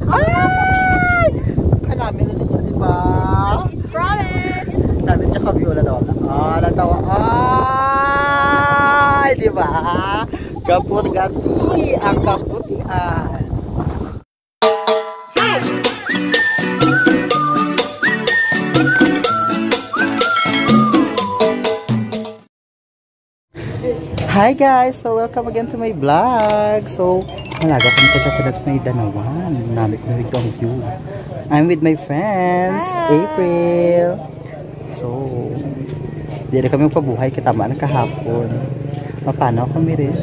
Ay! Kalamin na rin siya, diba? Promise! Kalamin siya kabiola daw. Natawa. Ay! Diba? Kaput-gapi ang kaputian. Hi guys! So welcome again to my vlog. So malaga kami kasi sa may Danawan. Namin ko na ang view. I'm with my friends, Hi. April. So di na kami pabuhay kitama na kahapon. Mapanaw kami rin.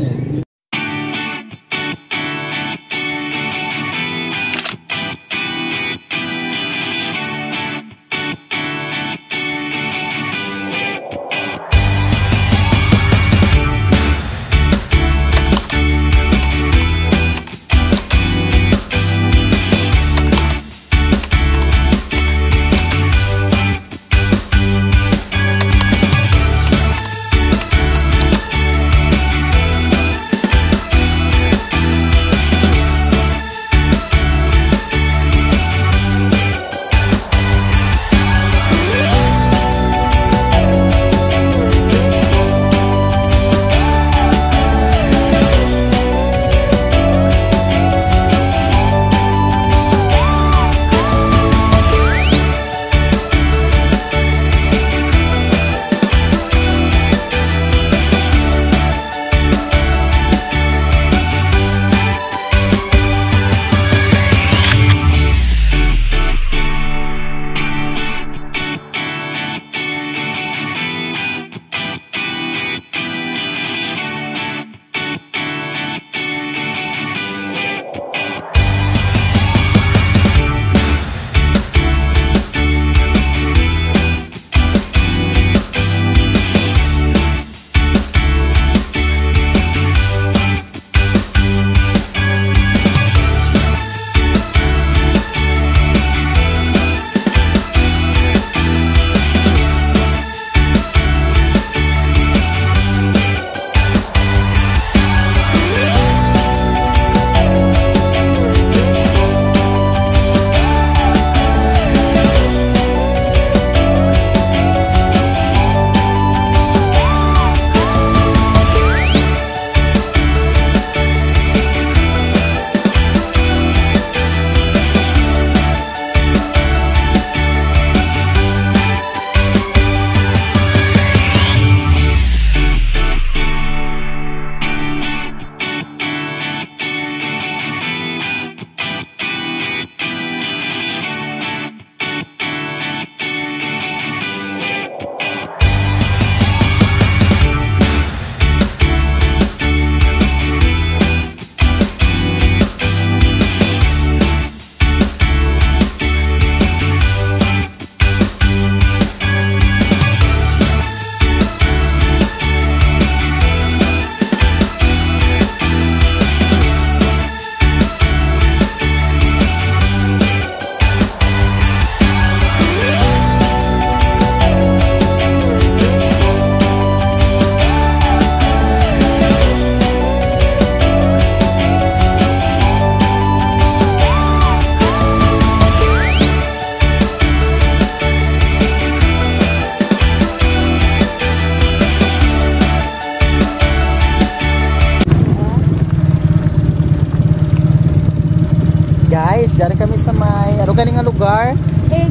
Guys, dari kami sa may ano ganing nga lugar?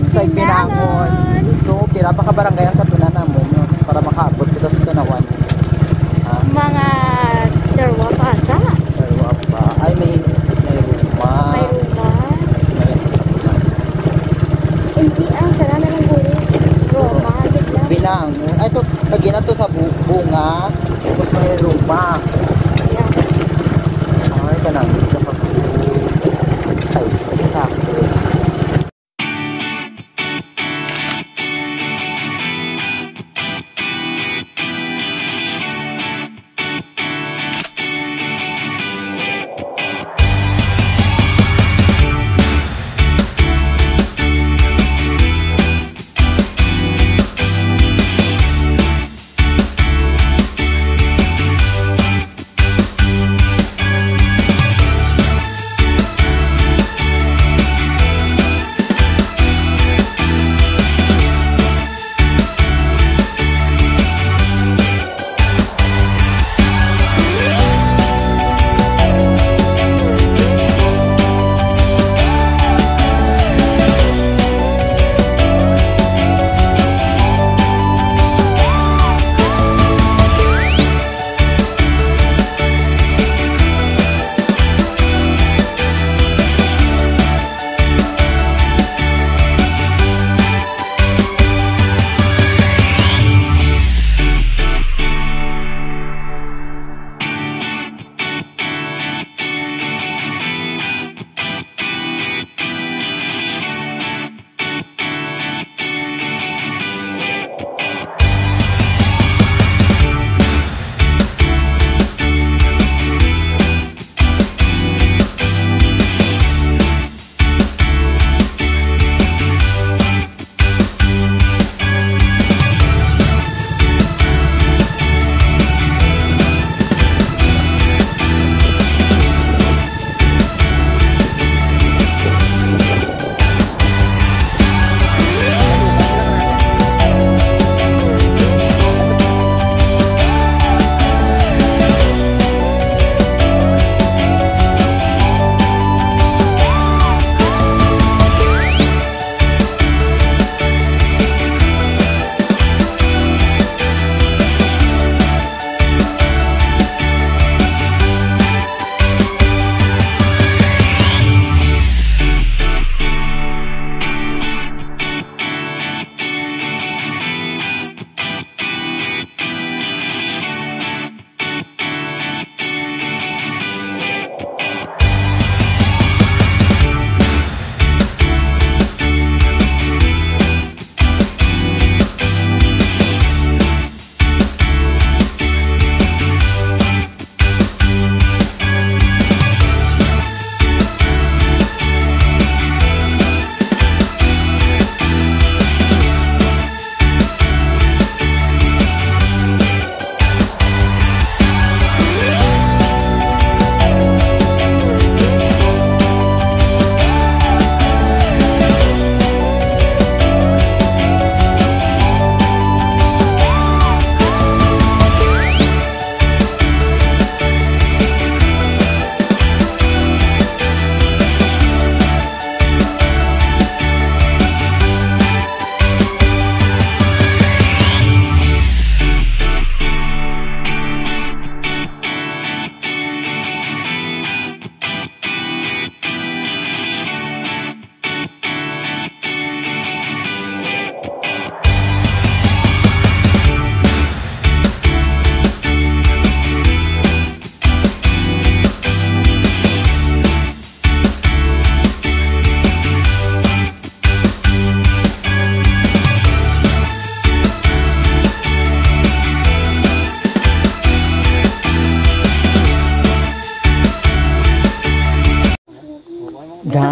Sa Binangon. So, pira pa ka barangay ang katunan namo para makaabot kita sa Danawan. Mga derwa pa ata. Derwa pa. Ay may rumah. May rumah. Hindi ang sana na ng guri. Roma, bigla. Binangon. Ay to, pagina to sa bunga. Tapos may rumah. Yeah. Ay, kanang sa pag ay, sa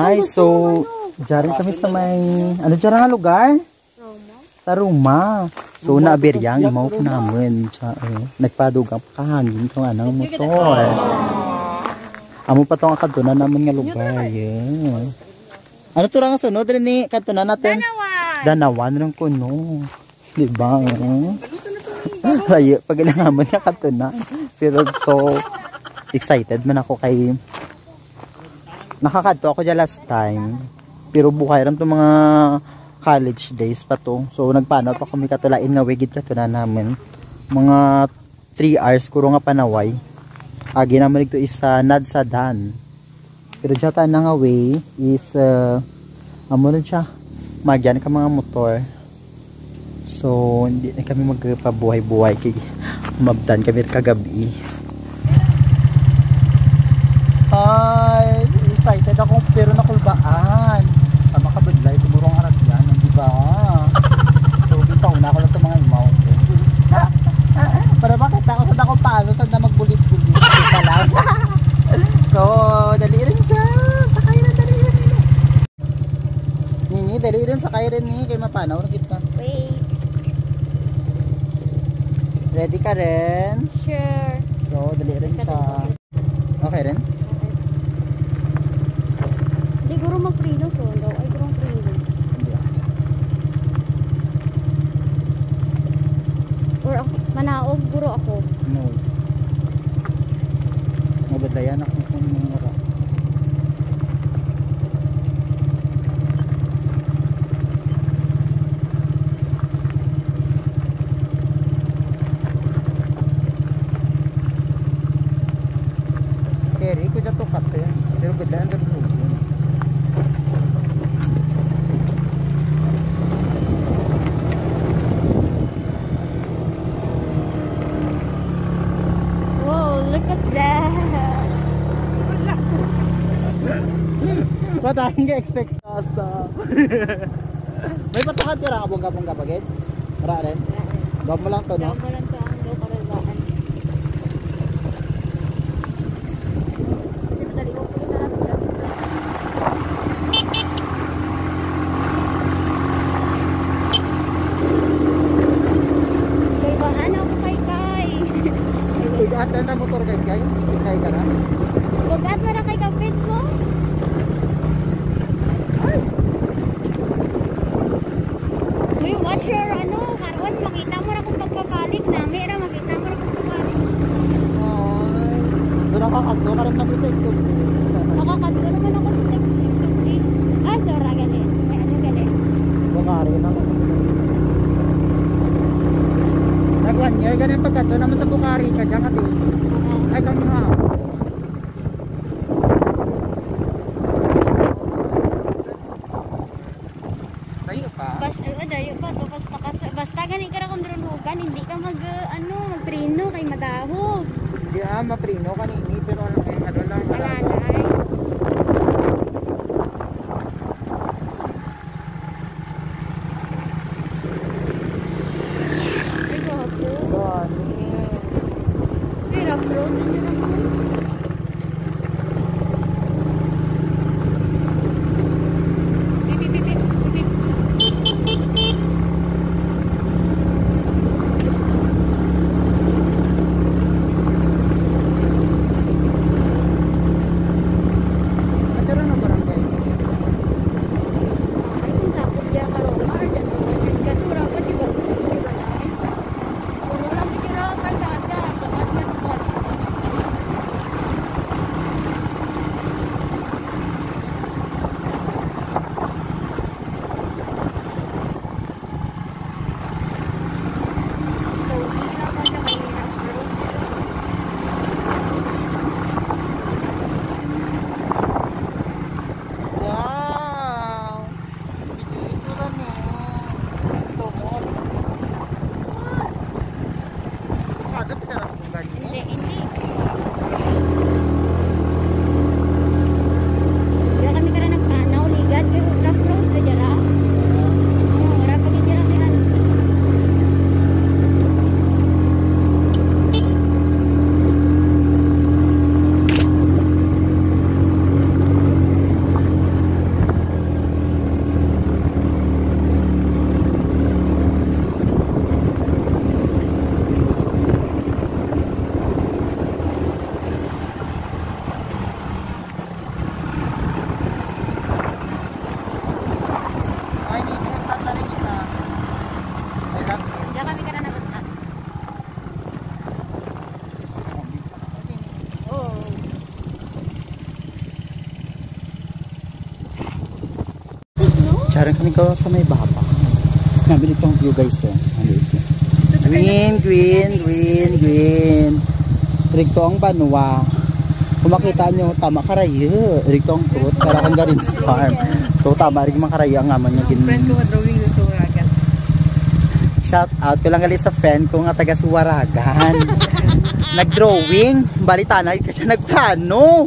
Guys, so diyan kami sa may ano diyan nga lugar? Roma. Sa Roma. So naabiryang imaw po namin. Nagpadugang kahangin ko nga ng motor. Amo pa tong kadunan namin nga lugar. Yeah. Ano to nga sunod rin ni kadunan natin? Danawan rin ko no. Diba? Layo pag ilangaman nga kadunan. Pero so excited man ako kay nakakadto ako dyan last time. Pero buhay rin itong mga college days pa to. So nagpanaw pa kami katulain nga wigid kadunan namin. Mga 3 hours kuro nga panaway. Agi naman ito is Nadsadan. Pero dyan na nga way is amo rin siya. Magyan ka mga motor. So hindi na kami magpabuhay-buhay kay mabdan kami kagabi. Ay, excited ako pero nakulbaan. Tama ka badlay, tumurong arat yan, di ba? So bitaw na ako lang itong mga imaw ko. Para bakit ako sa dako paano saan na magbulit-bulit pa lang. So dali rin siya. Sakay na dali rin. Nini, dali rin sakay rin ni kay mapanaw na kita. Wait. Ready ka rin? Sure. So dali rin siya. Okay rin? Siguro mag-prino so no. Ay, guro prino. Or ako, manaog, guro ako. No. Mabadayan ako kung mura. Keri ko dito kate. Pero badayan ka dito. Look at that. Ba't ang expect kasta? May patakat ka rin abong-abong kapagid? Mara rin? Gawin mo lang to, no? Gawin mo lang to ang low karalbaan. Kasi madali ko po kita natin sa atin. Karbahan ako kay. Atan na motor kay kay, ikikay ka na. Bugat mo na kay kapit mo. Uy, watch your ano, karon makita mo na kung pagpapalik na. Mera makita mo na kung pagpapalik. Ay, doon nakakagdo ka rin mag-effect. Nakakadto naman ako sa technology. Ah, sora galit. May ano galit. Bukari na. Nag 1 year, ganyan pagkado naman sa Bukari ka dyan ati. Ay, kami nga. Tayo pa? Dayo pa to. Basta gani ka na kung drunhugan, hindi ka mag-trino kay madahog. Hindi maprino kanini, pero ano lang. Alalay. Ay, gapo. Gani. Pero bro, nandiyo naman. Bip, bip, bip, bip, bip. Charan kami ko sa may baba. Namin itong view guys eh. Green, green, green, green. Rito ang banwa. Kung makita nyo, tama karayo. Rito ang fruit. Kaya kang garin farm. So tama rin mga karayo ang aman nyo. Friend ko drawing ng Suwaragan. Shout out ko lang gali sa friend ko nga taga Suwaragan. Nag-drawing. Balita na kasi nagplano.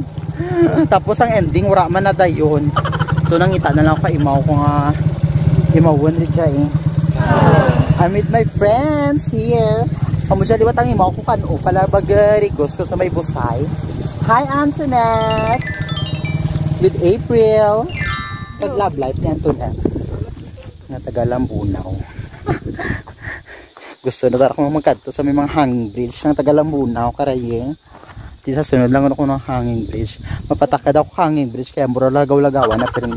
Tapos ang ending, wala man na dayon. So nangita na lang ako imaw ko nga. Imawon rin siya eh. I'm with my friends here. Kamu siya liwat ang imaw ko kano. Palabag-rigos ko sa may busay. Hi Antoinette. With April. Pag-love life ni Antoinette. Nga taga Lambunaw. Gusto na ako magkadto sa may mga hanging bridge ng taga Lambunaw. Karaye. Di sa sunod lang ako ng hanging bridge. Mapatakad ako hanging bridge. Kaya mura lagaw-lagawan na pero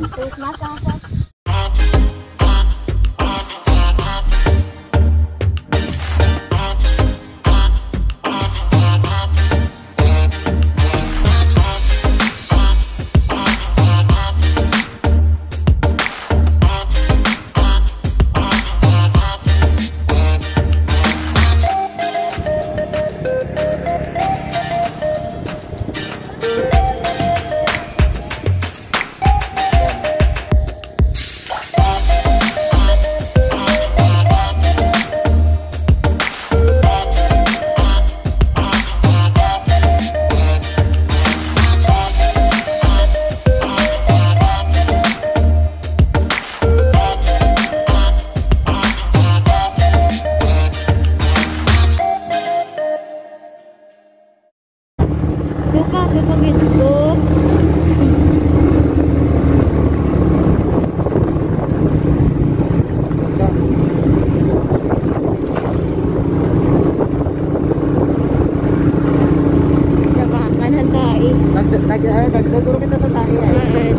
nagduro kita sa tayo eh.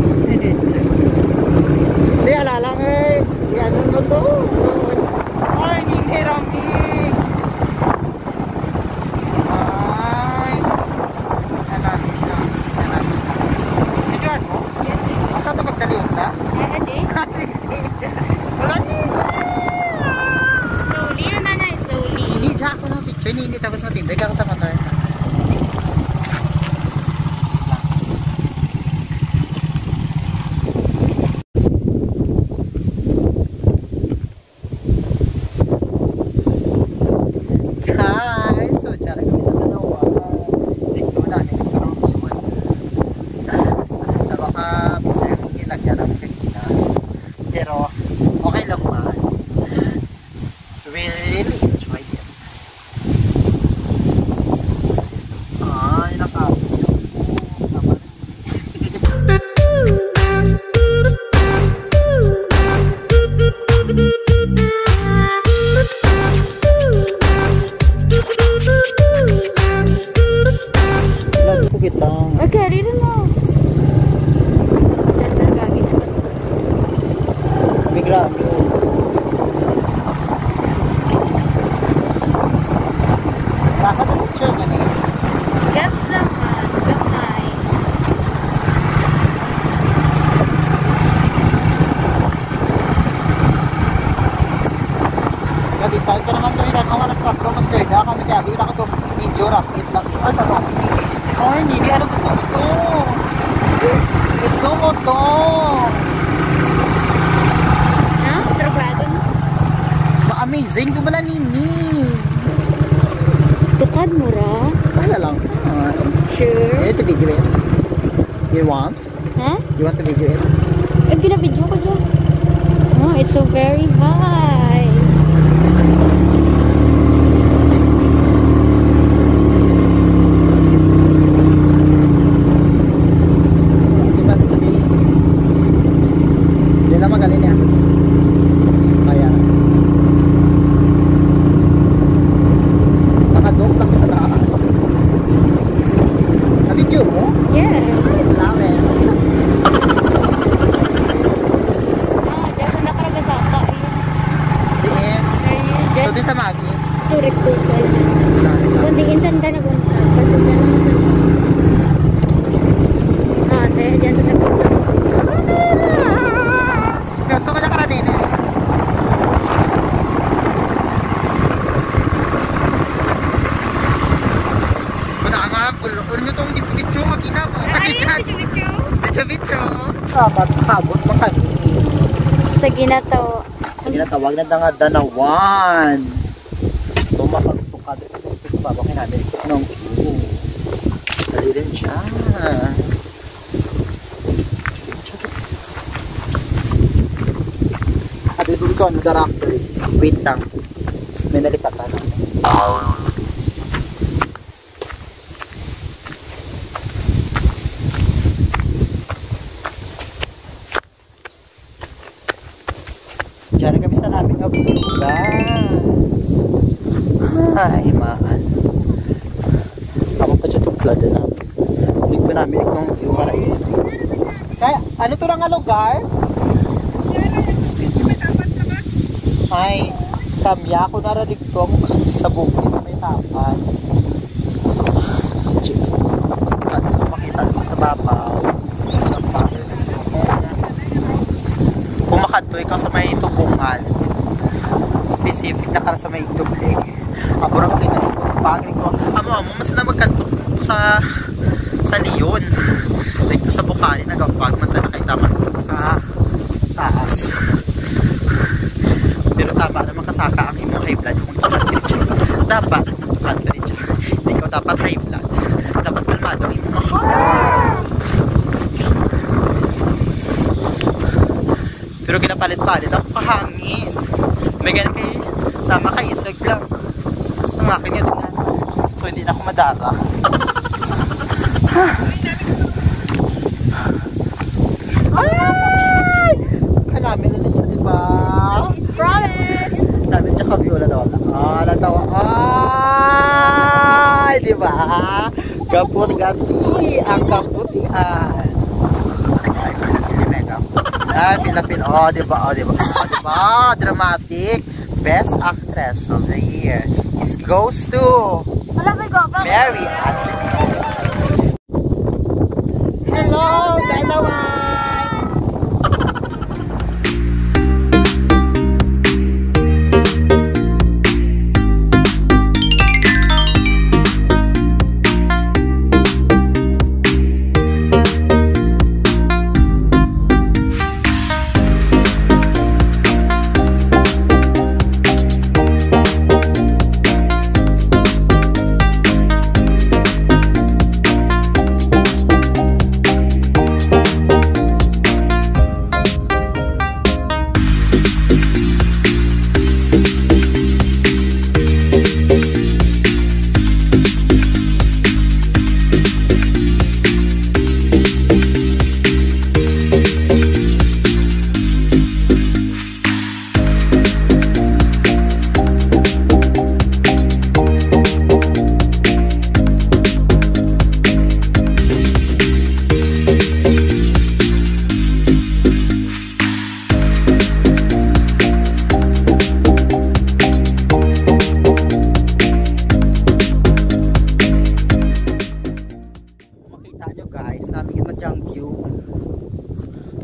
Hindi, alalang eh. Yan mo to. Ay, hindi rami. Ay. Alam siya. Medyoan mo? Yes, eh. Asa ito magdaliyon ta? Hindi. Wala nila. Slowly, nanay, slowly. Hindi, dyan ako ng picture. Hindi tapos matindig ako sa motor. Pero okay lang ba? Really enjoyed it. Ay, lagi ko kita. Okay, rin mo. Grabe. Bakit ang picture ka niya? Gaps lang man. Gamay. Decide ko naman doon ako alas 4 mas third ako nagkabi na ko medyo rapid lang. Ay, tama. Ay, hindi. Ano gusto mo to? Gusto mo to? Amazing, ito pala nini. Tukad mo ra? Kaya lang. Sure. To video it. You want? Huh? You want to video it? Ginabidyo ko dyan. Oh, it's so very high. Hindi lang magaling yan. Kaya. Na-video mo? Yeah. I love it. Diyan sa nakaragasaka. Diin. Diyan. So, din tamagi. Turik to sa ilan. Kunting insan ka na kunta. Kasi dyan naman. Diyan sa nagunta. Gusto ko na maghabot pa kami. Sa ginato. Ginatawag na nga Danawan. So makagtukad ito pa bakit namin ng view. Dali rin siya. Sabi ko ikaw ano darakto. Wait lang. May nalikatan. Diyan kami sa naming abugan. Ay, maan. Ako pa siya tuklad na. Hindi ko namin itong view marayin. Kaya, ano to nga lugar? Ay, kamya ako naradig to sa bukid na may tapan. Tapos dito makita dito sa babaw. Kumakat to, ikaw sa may tubungan. Specific na ka sa may tubig. Abo na makita dito. Pagrig ko. Amo, mas na magkanto sa Leon. Dito sa Bukari, nagapag man na nakita man sa taas. Pero tama naman kasaka ang imong high blood kung dapat tukan ka rin siya. Hindi ko dapat high blood. Dapat kalmado ang imong pero ginapalit-palit ako kahangin. May ganun kayo tama kaisag lang. Ang akin yan na. So hindi na ako madara. Ay! Kanamin na rin siya, diba? Promise! Namin siya kabiola daw. Ah, natawa. Ay, diba? Kaput-gapi. Ang kaputian. Ay, mega. Ah, pilapil. Oh, diba? Oh, diba? Oh, diba? Dramatic. Best Actress of the Year. It goes to Mary Anthony. Hello, Danawan!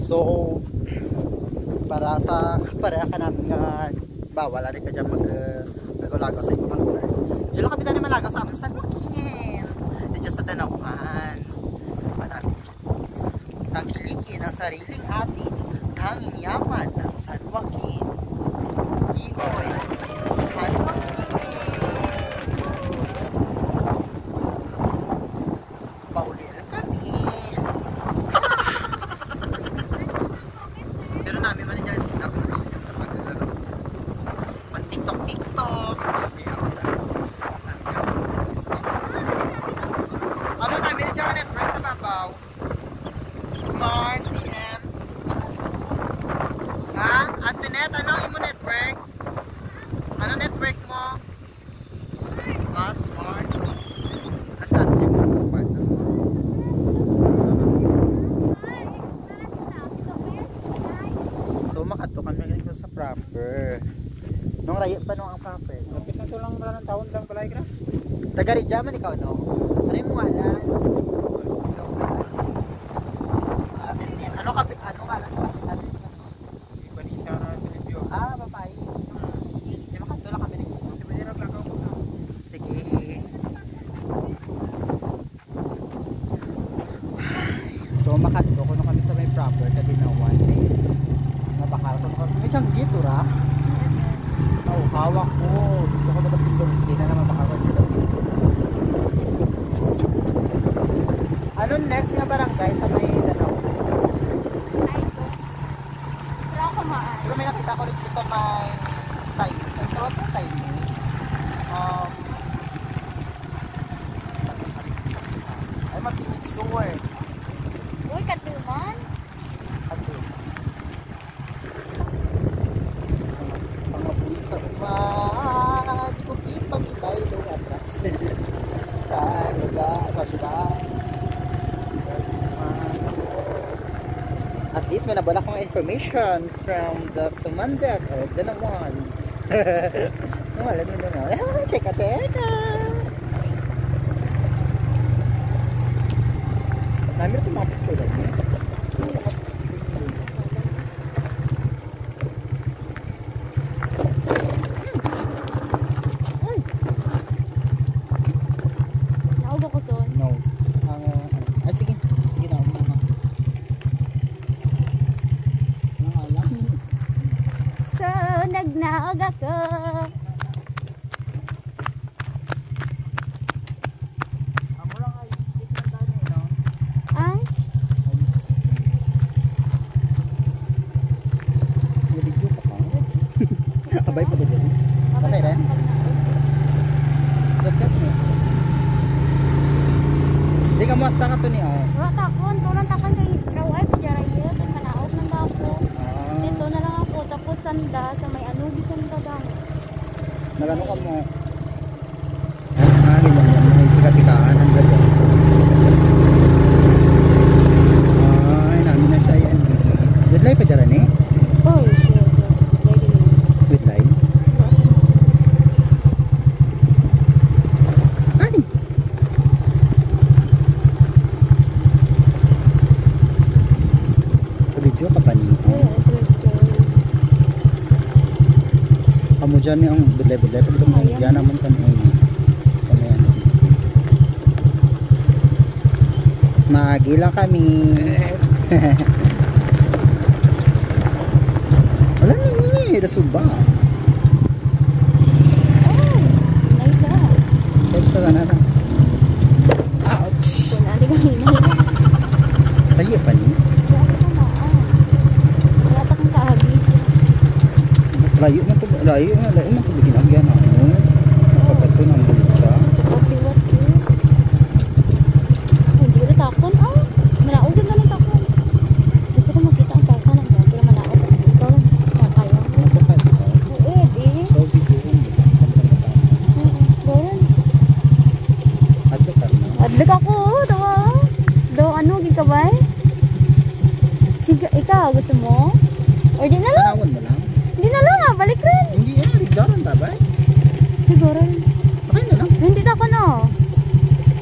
So, para ka namin nga bawal, alin ka dyan mag-lagaw sa ibang lugar. Diyan lang kami tayo malagaw sa amin San Joaquin. Diyan sa Danawan. Tangkilikin ang sariling atin, tanging yaman ng San Joaquin. Ihoy, San Joaquin. Pauli lang kami. Pero namin man dyan sila kung gusto nyo mag-tiktok. Sabi ako na. Ano namin na dyan network sa babaw? Smart DM. Ha? Antoinette, ano imo network? Ano network mo? Ah, smart. So, nasabi dyan mga smart na mo. So, makatukan na rin ko sa proper. Nung raya pa nung ang proper. Kapit na ito lang ng taon lang balay ka na. Taga-Ridja man ikaw, no? Ano yung mga alan? Ano kapit? Ano nga lang? Ipanisa na Pilipyo. Ah, babae. Di ba kanto lang kami nagpupunta? Mahirap lang ako na. Sige. So, makanto ko na kami sa may proper. Hawak ko. Gusto ko magpapindong. Hindi na naman makakapindong. Ano next nga barangay sa may dalaw? Ay ko. Wala ko maan. Pero may nakita ko rin sa may side. Ang tawag na side. Ay mapinisur. Uy, katuman. Ato. Pangapulo sa uma. Di ko pipag-ibay doon atras. Sa lugar, sa syudad. At least may nabala kong information from the commander of the naman. Wala mo na. Cheka. Namin ito mga picture lang. Naubo ko doon. No. Ay, sige. Sige na. So, nagnaog ako. Ang? Abay pa din. Okay rin? Hindi ka muasta ka to ni Wala takon. Tulang takon kay Raway. Pajarayo. Ito manaog ng ako. Dito na lang ako. Tapos sanda. Sa may anugit sa dagang. Nagano ka mo? Hangin mo yan. Tika-tikaan ang ganda. Ay, namin na siya yan. Widlay pa dyan eh? Oh, sure. Widlay? Ay! Sa video ka pa niyo? Kamu dyan yung budlay-budlay. Pag ito mo, yan naman ka niyo. Magi lang kami. Wala nini, nasuba. Oh, nice na. Text na na. Ouch! Wala rin kang hinay. Tayo pa ni. Wala ka maan. Wala ka kang kaagi. Layo na to, layo na to bikin agyan ako. Kapag ito nang bulsa. Pagdiwat ko. Hindi rin takon. Malaog din naman takon. Gusto ko makita ang pasa ng dyan. Pero malaog. Ikaw lang. Nakaya. Oo, di. So, video ko. Goran. Adlo ka na. Adlag ako. Dawa. Daw ano, gigabay? Sige, ikaw. Gusto mo? Or di na lang. Tanawan mo lang. Di na lang. Balik rin. Hindi yan, rigdaran tabay. Siguro. Okay na lang. Hindi na ako no.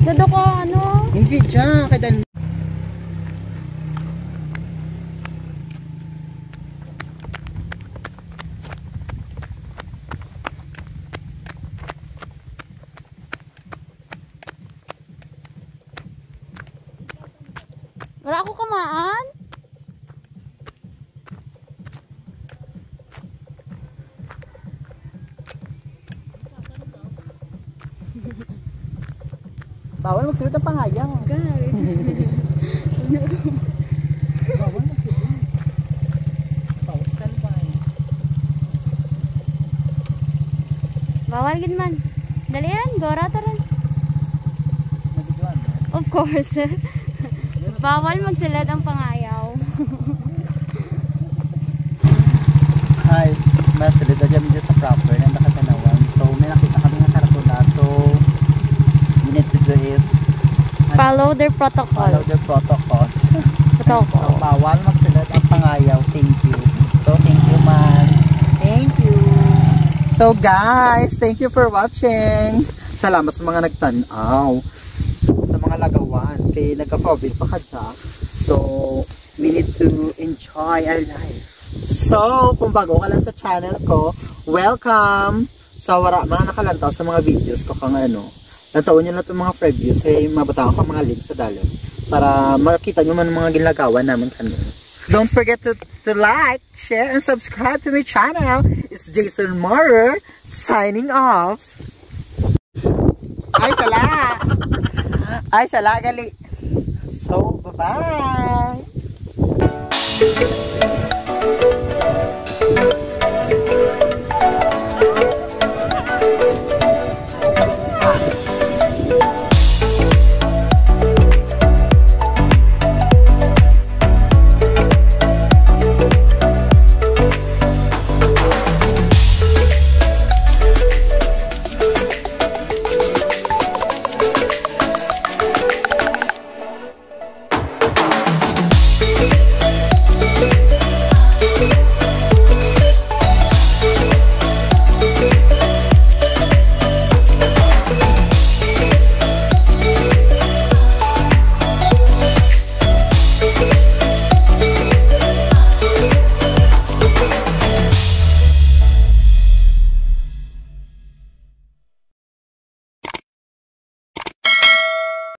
Dodo ko ano. Hindi dyan, kaya dahil Wala ako kamaan. bawal magsulit ang pangayang. Guys. Bawal magsulit. Bawal standby. Bawal gid man. Dali ran, gora ta ran. Nabigyan. Of course. Bawal magsulat ang pangayaw. Hi, masulit na dyan sa proper ng nakatanawan. So, may nakita kami ng karatula. So, we need to do is Follow their protocol. follow the protocols. So, Protocol. bawal magsulat ang pangayaw. Thank you. So, thank you, man. Thank you. So, guys, thank you for watching. Salamat sa mga nagtanaw. Sa mga lagawan. Kaya nagka-COVID pa ka dyan. So, we need to enjoy our life. So, kung bago ka lang sa channel ko, welcome! Sa wala, mga nakalantaw sa mga videos ko kung ano. Natawin nyo na itong mga previews. Eh, mabataan ko mga links sa dalim. Para makita nyo man mga ginagawa namin kanina. Don't forget to like, share, and subscribe to my channel. It's Jason Maurer signing off. Ay, sala! Ay, sala, gali. So, bye-bye!